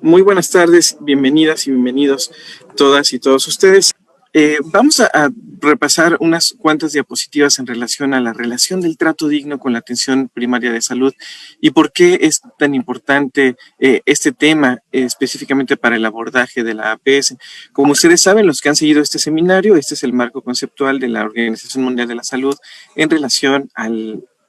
Muy buenas tardes, bienvenidas y bienvenidos todas y todos ustedes. Vamos a repasar unas cuantas diapositivas en relación a la relación del trato digno con la atención primaria de salud y por qué es tan importante este tema específicamente para el abordaje de la APS. Como ustedes saben, los que han seguido este seminario, este es el marco conceptual de la Organización Mundial de la Salud en relación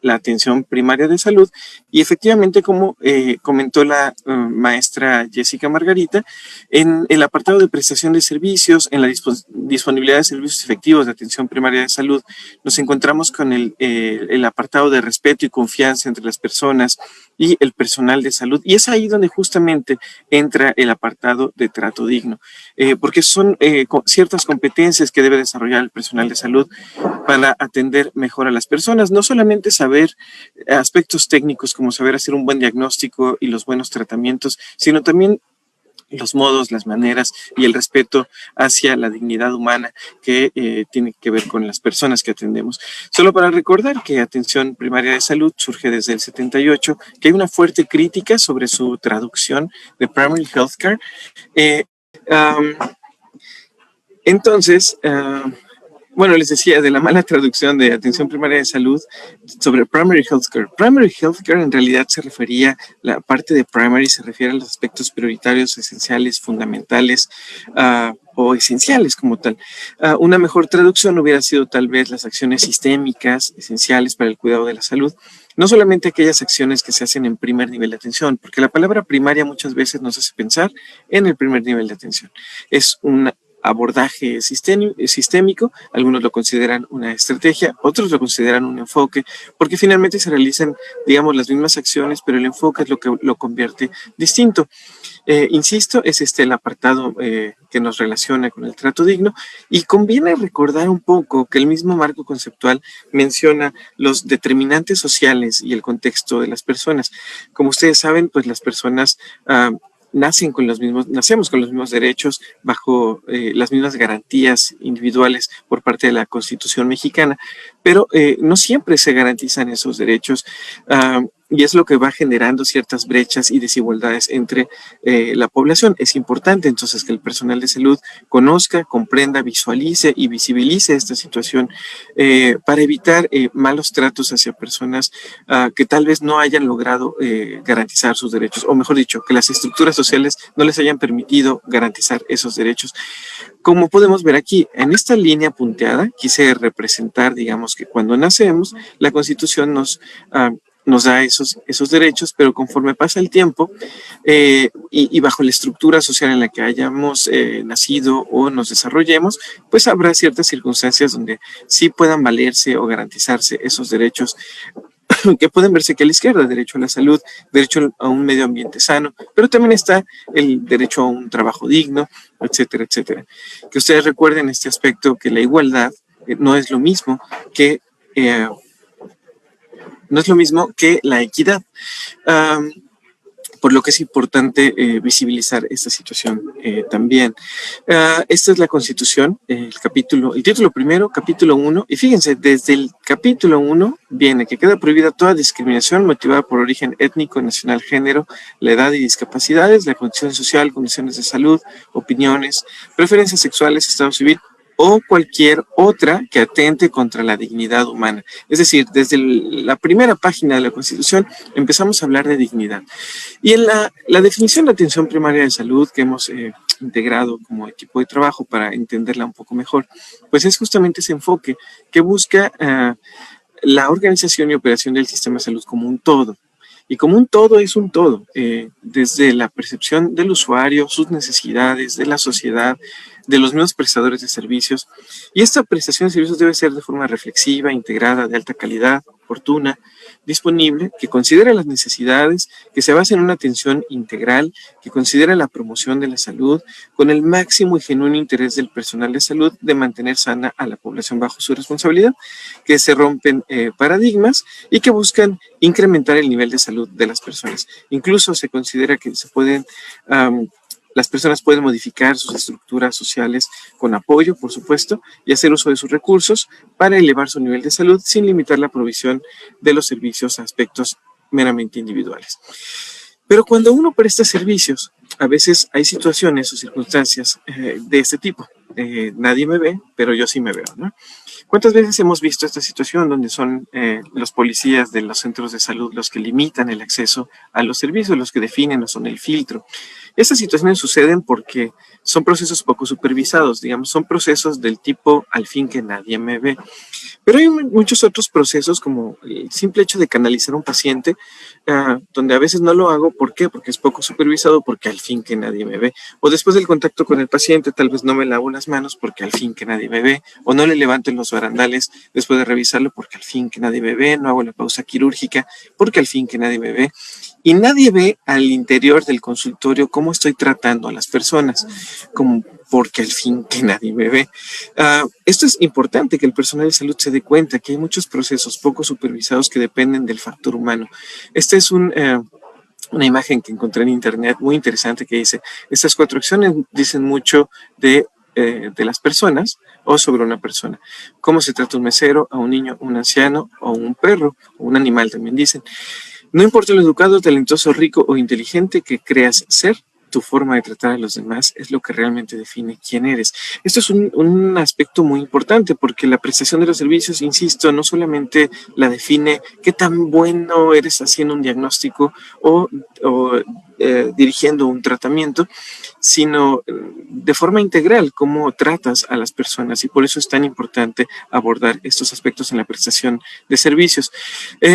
la atención primaria de salud y efectivamente como comentó la maestra Jessica Margarita, en el apartado de prestación de servicios, en la disponibilidad de servicios efectivos de atención primaria de salud, nos encontramos con el apartado de respeto y confianza entre las personas y el personal de salud, y es ahí donde justamente entra el apartado de trato digno, porque son ciertas competencias que debe desarrollar el personal de salud para atender mejor a las personas, no solamente saber aspectos técnicos como saber hacer un buen diagnóstico y los buenos tratamientos, sino también los modos, las maneras y el respeto hacia la dignidad humana que tiene que ver con las personas que atendemos. Solo para recordar que atención primaria de salud surge desde el 78, que hay una fuerte crítica sobre su traducción de primary healthcare. Entonces, bueno, les decía de la mala traducción de atención primaria de salud sobre primary healthcare. Primary healthcare en realidad se refería, la parte de primary se refiere a los aspectos prioritarios, esenciales, fundamentales o esenciales como tal. Una mejor traducción hubiera sido tal vez las acciones sistémicas esenciales para el cuidado de la salud. No solamente aquellas acciones que se hacen en primer nivel de atención, porque la palabra primaria muchas veces nos hace pensar en el primer nivel de atención. Es una abordaje sistémico, algunos lo consideran una estrategia, otros lo consideran un enfoque, porque finalmente se realizan, digamos, las mismas acciones, pero el enfoque es lo que lo convierte distinto. Insisto, es el apartado que nos relaciona con el trato digno y conviene recordar un poco que el mismo marco conceptual menciona los determinantes sociales y el contexto de las personas. Como ustedes saben, pues las personas nacemos con los mismos derechos bajo las mismas garantías individuales por parte de la Constitución mexicana, pero no siempre se garantizan esos derechos y es lo que va generando ciertas brechas y desigualdades entre la población. Es importante entonces que el personal de salud conozca, comprenda, visualice y visibilice esta situación para evitar malos tratos hacia personas que tal vez no hayan logrado garantizar sus derechos, o mejor dicho, que las estructuras sociales no les hayan permitido garantizar esos derechos. Como podemos ver aquí, en esta línea punteada, quise representar, digamos, que cuando nacemos, la Constitución nos da esos derechos, pero conforme pasa el tiempo y bajo la estructura social en la que hayamos nacido o nos desarrollemos, pues habrá ciertas circunstancias donde sí puedan valerse o garantizarse esos derechos que pueden verse aquí a la izquierda: derecho a la salud, derecho a un medio ambiente sano, pero también está el derecho a un trabajo digno, etcétera, etcétera. Que ustedes recuerden este aspecto, que la igualdad no es lo mismo que la equidad, por lo que es importante visibilizar esta situación también. Esta es la Constitución, el título primero, capítulo 1, y fíjense, desde el capítulo 1 viene que queda prohibida toda discriminación motivada por origen étnico, nacional, género, la edad y discapacidades, la condición social, condiciones de salud, opiniones, preferencias sexuales, estado civil o cualquier otra que atente contra la dignidad humana. Es decir, desde la primera página de la Constitución empezamos a hablar de dignidad. Y en la definición de atención primaria de salud que hemos integrado como equipo de trabajo para entenderla un poco mejor, pues es justamente ese enfoque que busca la organización y operación del sistema de salud como un todo. Y como un todo es un todo, desde la percepción del usuario, sus necesidades, de la sociedad, de los mismos prestadores de servicios. Y esta prestación de servicios debe ser de forma reflexiva, integrada, de alta calidad, oportuna, disponible, que considere las necesidades, que se base en una atención integral, que considere la promoción de la salud, con el máximo y genuino interés del personal de salud de mantener sana a la población bajo su responsabilidad, que se rompen paradigmas y que buscan incrementar el nivel de salud de las personas. Incluso se considera que las personas pueden modificar sus estructuras sociales con apoyo, por supuesto, y hacer uso de sus recursos para elevar su nivel de salud sin limitar la provisión de los servicios a aspectos meramente individuales. Pero cuando uno presta servicios, a veces hay situaciones o circunstancias de este tipo. Nadie me ve, pero yo sí me veo, ¿no? ¿Cuántas veces hemos visto esta situación donde son los policías de los centros de salud los que limitan el acceso a los servicios, los que definen o son el filtro? Estas situaciones suceden porque son procesos poco supervisados, digamos, son procesos del tipo al fin que nadie me ve. Pero hay muchos otros procesos, como el simple hecho de canalizar a un paciente, donde a veces no lo hago. ¿Por qué? Porque es poco supervisado, porque al fin que nadie me ve. O después del contacto con el paciente, tal vez no me lavo las manos porque al fin que nadie me ve. O no le levanto en los barandales después de revisarlo porque al fin que nadie me ve. No hago la pausa quirúrgica porque al fin que nadie me ve. Y nadie ve al interior del consultorio cómo estoy tratando a las personas, como porque al fin que nadie me ve. Esto es importante, que el personal de salud se dé cuenta que hay muchos procesos poco supervisados que dependen del factor humano. Esta es una imagen que encontré en internet muy interesante que dice, estas 4 acciones dicen mucho de las personas o sobre una persona. Cómo se trata un mesero, a un niño, un anciano o un perro, o un animal también dicen. No importa lo educado, talentoso, rico o inteligente que creas ser, tu forma de tratar a los demás es lo que realmente define quién eres. Esto es un aspecto muy importante porque la prestación de los servicios, insisto, no solamente la define qué tan bueno eres haciendo un diagnóstico o dirigiendo un tratamiento, sino de forma integral cómo tratas a las personas, y por eso es tan importante abordar estos aspectos en la prestación de servicios.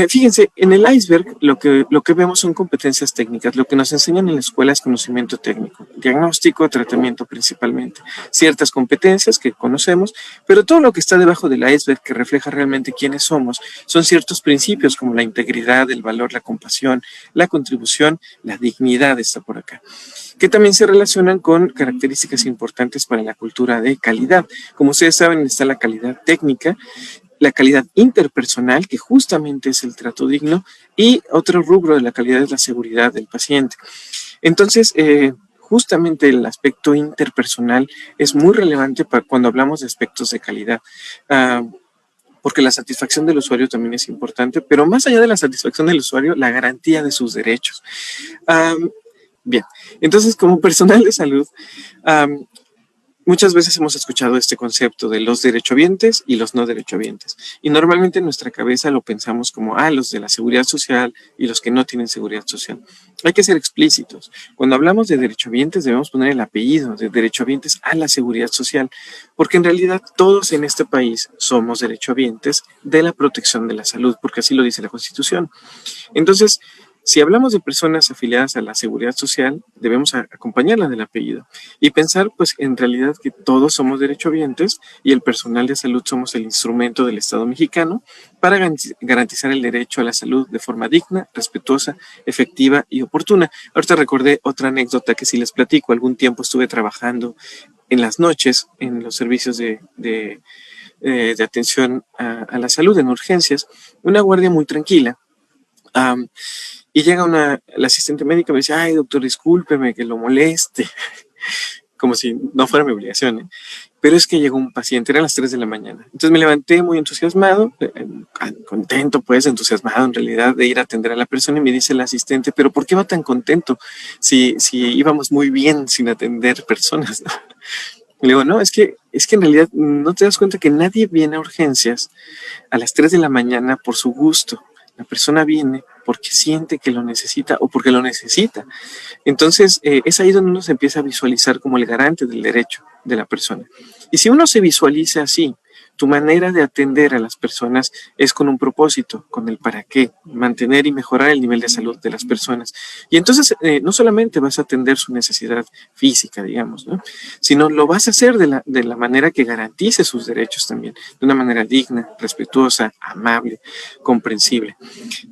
Fíjense, en el iceberg lo que vemos son competencias técnicas. Lo que nos enseñan en la escuela es conocimiento técnico, diagnóstico, tratamiento principalmente, ciertas competencias que conocemos, pero todo lo que está debajo del iceberg, que refleja realmente quiénes somos, son ciertos principios como la integridad, el valor, la compasión, la contribución, la dignidad está por acá, que también se relacionan con características importantes para la cultura de calidad. Como ustedes saben, está la calidad técnica, la calidad interpersonal, que justamente es el trato digno, y otro rubro de la calidad es la seguridad del paciente. Entonces, justamente el aspecto interpersonal es muy relevante cuando hablamos de aspectos de calidad. Porque la satisfacción del usuario también es importante, pero más allá de la satisfacción del usuario, la garantía de sus derechos. Bien, entonces como personal de salud, muchas veces hemos escuchado este concepto de los derechohabientes y los no derechohabientes. Y normalmente en nuestra cabeza lo pensamos como, los de la seguridad social y los que no tienen seguridad social. Hay que ser explícitos. Cuando hablamos de derechohabientes debemos poner el apellido de derechohabientes a la seguridad social, porque en realidad todos en este país somos derechohabientes de la protección de la salud, porque así lo dice la Constitución. Entonces, si hablamos de personas afiliadas a la seguridad social, debemos acompañarla del apellido y pensar, pues, en realidad que todos somos derechohabientes y el personal de salud somos el instrumento del Estado mexicano para garantizar el derecho a la salud de forma digna, respetuosa, efectiva y oportuna. Ahorita recordé otra anécdota que si les platico. Algún tiempo estuve trabajando en las noches en los servicios de atención a la salud en urgencias, una guardia muy tranquila. Y llega la asistente médica y me dice, ay, doctor, discúlpeme que lo moleste, como si no fuera mi obligación, ¿eh? Pero es que llegó un paciente, eran las 3 de la mañana. Entonces me levanté muy entusiasmado, contento, pues, entusiasmado en realidad de ir a atender a la persona, y me dice el asistente, pero ¿por qué va tan contento si íbamos muy bien sin atender personas? Y le digo, no, es que en realidad no te das cuenta que nadie viene a urgencias a las 3 de la mañana por su gusto. La persona viene porque siente que lo necesita o porque lo necesita. Entonces, es ahí donde uno se empieza a visualizar como el garante del derecho de la persona. Y si uno se visualiza así, tu manera de atender a las personas es con un propósito, con el para qué, mantener y mejorar el nivel de salud de las personas. Y entonces no solamente vas a atender su necesidad física, digamos, ¿no?, sino lo vas a hacer de la manera que garantice sus derechos también, de una manera digna, respetuosa, amable, comprensible.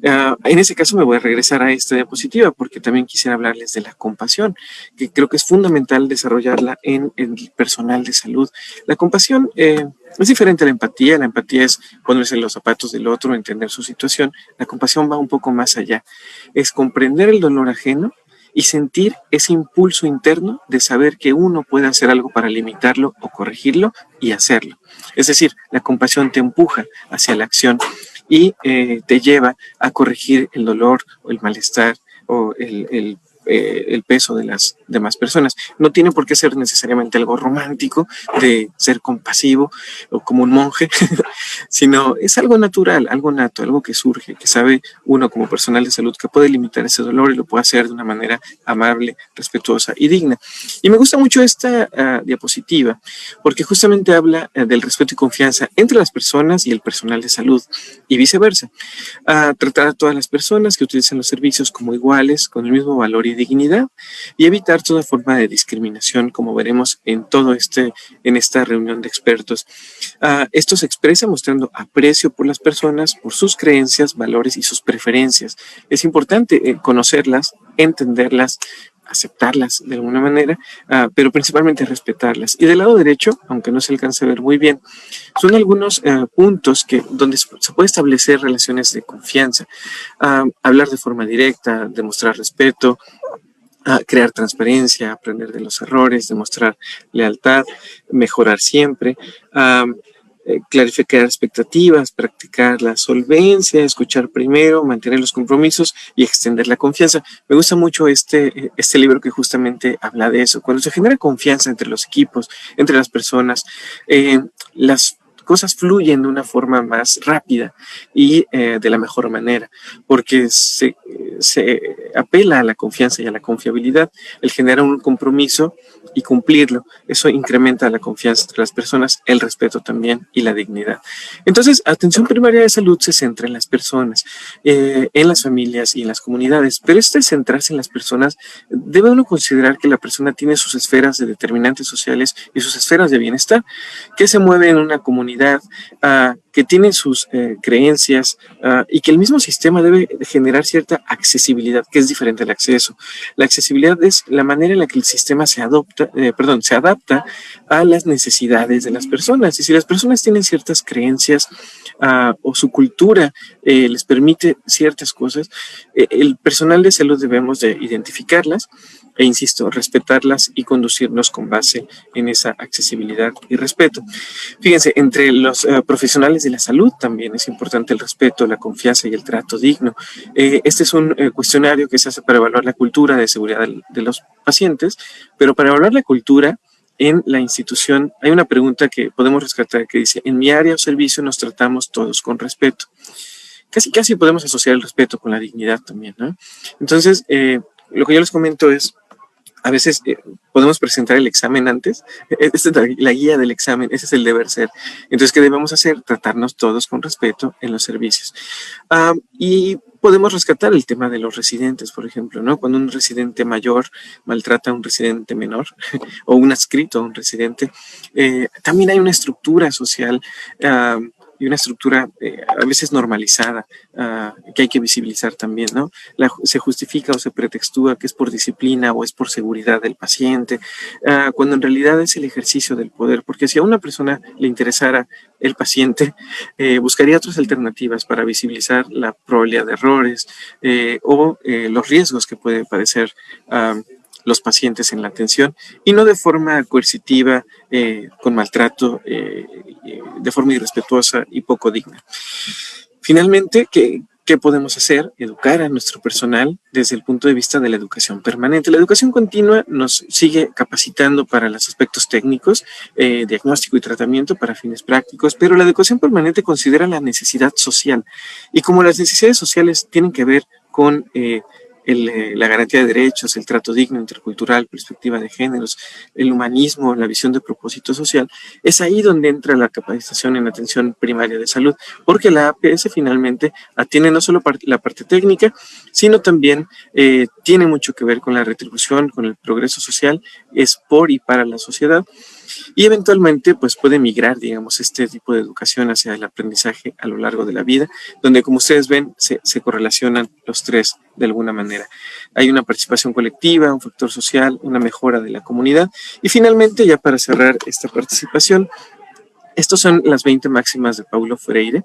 En ese caso me voy a regresar a esta diapositiva porque también quisiera hablarles de la compasión, que creo que es fundamental desarrollarla en el personal de salud. La compasión es diferente a la empatía. La empatía es ponerse en los zapatos del otro, entender su situación. La compasión va un poco más allá. Es comprender el dolor ajeno y sentir ese impulso interno de saber que uno puede hacer algo para limitarlo o corregirlo y hacerlo. Es decir, la compasión te empuja hacia la acción y te lleva a corregir el dolor o el malestar o el peso de las demás personas. No tiene por qué ser necesariamente algo romántico, de ser compasivo o como un monje, sino es algo natural, algo nato, algo que surge, que sabe uno como personal de salud que puede limitar ese dolor y lo puede hacer de una manera amable, respetuosa y digna. Y me gusta mucho esta diapositiva porque justamente habla del respeto y confianza entre las personas y el personal de salud y viceversa. Tratar a todas las personas que utilizan los servicios como iguales, con el mismo valor y dignidad, y evitar toda forma de discriminación, como veremos en en esta reunión de expertos. Esto se expresa mostrando aprecio por las personas, por sus creencias, valores y sus preferencias. Es importante conocerlas, entenderlas, aceptarlas de alguna manera, pero principalmente respetarlas. Y del lado derecho, aunque no se alcance a ver muy bien, son algunos puntos donde se puede establecer relaciones de confianza. Hablar de forma directa, demostrar respeto, crear transparencia, aprender de los errores, demostrar lealtad, mejorar siempre, clarificar expectativas, practicar la solvencia, escuchar primero, mantener los compromisos y extender la confianza. Me gusta mucho este libro que justamente habla de eso. Cuando se genera confianza entre los equipos, entre las personas, las cosas fluyen de una forma más rápida y de la mejor manera, porque se apela a la confianza y a la confiabilidad, el generar un compromiso y cumplirlo. Eso incrementa la confianza entre las personas, el respeto también y la dignidad. Entonces, atención primaria de salud se centra en las personas, en las familias y en las comunidades, pero centrarse en las personas, debe uno considerar que la persona tiene sus esferas de determinantes sociales y sus esferas de bienestar, que se mueve en una comunidad, que tiene sus creencias y que el mismo sistema debe generar cierta accesibilidad, que es diferente al acceso. La accesibilidad es la manera en la que el sistema se adapta a las necesidades de las personas. Y si las personas tienen ciertas creencias o su cultura les permite ciertas cosas, el personal de salud debemos de identificarlas e, insisto, respetarlas y conducirnos con base en esa accesibilidad y respeto. Fíjense, entre los profesionales de la salud también es importante el respeto, la confianza y el trato digno. Este es un cuestionario que se hace para evaluar la cultura de seguridad de los pacientes, pero para evaluar la cultura en la institución hay una pregunta que podemos rescatar que dice: en mi área o servicio nos tratamos todos con respeto. Casi podemos asociar el respeto con la dignidad también, ¿no? Entonces, lo que yo les comento es, a veces podemos presentar el examen antes. Esta es la guía del examen, ese es el deber ser. Entonces, ¿qué debemos hacer? Tratarnos todos con respeto en los servicios. Y podemos rescatar el tema de los residentes, por ejemplo, ¿no? Cuando un residente mayor maltrata a un residente menor o un adscrito a un residente, también hay una estructura social y una estructura a veces normalizada que hay que visibilizar también, ¿no? Se justifica o se pretextúa que es por disciplina o es por seguridad del paciente, cuando en realidad es el ejercicio del poder, porque si a una persona le interesara el paciente, buscaría otras alternativas para visibilizar la probabilidad de errores o los riesgos que puede padecer los pacientes en la atención, y no de forma coercitiva, con maltrato, de forma irrespetuosa y poco digna. Finalmente, ¿qué podemos hacer? Educar a nuestro personal desde el punto de vista de la educación permanente. La educación continua nos sigue capacitando para los aspectos técnicos, diagnóstico y tratamiento para fines prácticos, pero la educación permanente considera la necesidad social. Y como las necesidades sociales tienen que ver con la garantía de derechos, el trato digno, intercultural, perspectiva de géneros, el humanismo, la visión de propósito social, es ahí donde entra la capacitación en atención primaria de salud, porque la APS finalmente atiende no solo la parte técnica, sino también tiene mucho que ver con la retribución, con el progreso social, es por y para la sociedad. Y eventualmente pues puede migrar, digamos, este tipo de educación hacia el aprendizaje a lo largo de la vida, donde, como ustedes ven, se correlacionan los tres de alguna manera. Hay una participación colectiva, un factor social, una mejora de la comunidad. Y finalmente, ya para cerrar esta participación, Estas son las 20 máximas de Paulo Freire.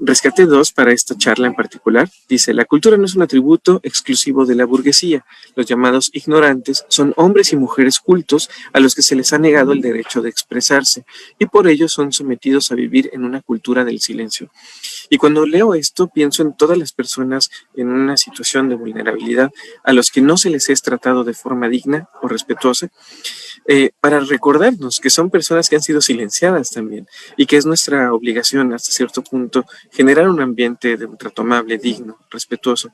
Rescaté dos para esta charla en particular. Dice, la cultura no es un atributo exclusivo de la burguesía. Los llamados ignorantes son hombres y mujeres cultos a los que se les ha negado el derecho de expresarse y por ello son sometidos a vivir en una cultura del silencio. Y cuando leo esto, pienso en todas las personas en una situación de vulnerabilidad a los que no se les es tratado de forma digna o respetuosa, para recordarnos que son personas que han sido silenciadas también y que es nuestra obligación hasta cierto punto generar un ambiente de un trato amable, digno, respetuoso,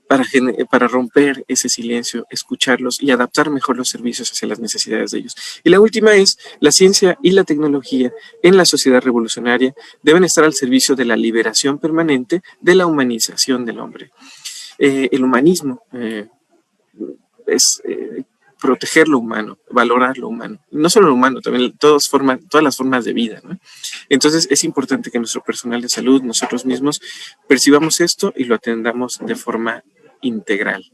para romper ese silencio, escucharlos y adaptar mejor los servicios hacia las necesidades de ellos. Y la última es, la ciencia y la tecnología en la sociedad revolucionaria deben estar al servicio de la liberación permanente de la humanización del hombre. El humanismo es proteger lo humano, valorar lo humano. No solo lo humano, también todas las formas de vida, ¿no? Entonces es importante que nuestro personal de salud, nosotros mismos, percibamos esto y lo atendamos de forma integral.